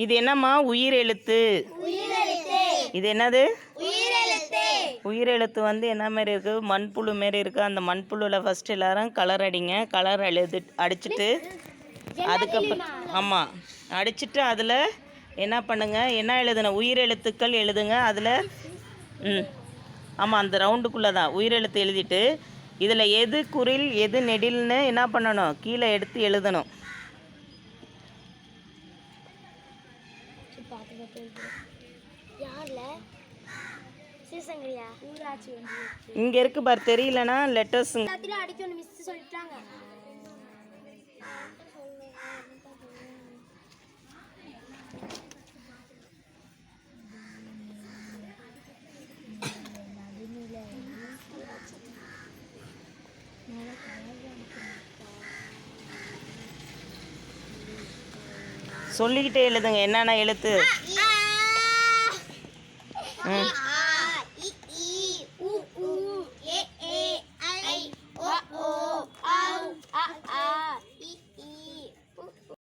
இது என்னம்மா? உயிர் எழுத்து. இது என்னது? உயிர் எழுத்து வந்து என்ன மாரி இருக்குது? மண்புழு மாரி இருக்குது. அந்த மண்புழுவில் ஃபஸ்ட்டு எல்லோரும் கலர் அடிங்க. கலர் அடிச்சுட்டு அதுக்கப்புறம் ஆமாம் அடிச்சுட்டு அதில் என்ன பண்ணுங்கள்? என்ன எழுதணும்? உயிர் எழுத்துக்கள் எழுதுங்க. அதில் ஆமாம், அந்த ரவுண்டுக்குள்ளே தான் உயிர் எழுத்து எழுதிட்டு இதில் எது குறில் எது நெடில்னு என்ன பண்ணணும்? கீழே எடுத்து எழுதணும். இங்க இருக்கு பாரு, தெரியலனா லெட்டர்ஸ் அடிக்கணும் மிஸ் சொல்லிட்டாங்க. சொல்லிக்கிட்டே எழுதுங்க என்னென்ன எழுத்து.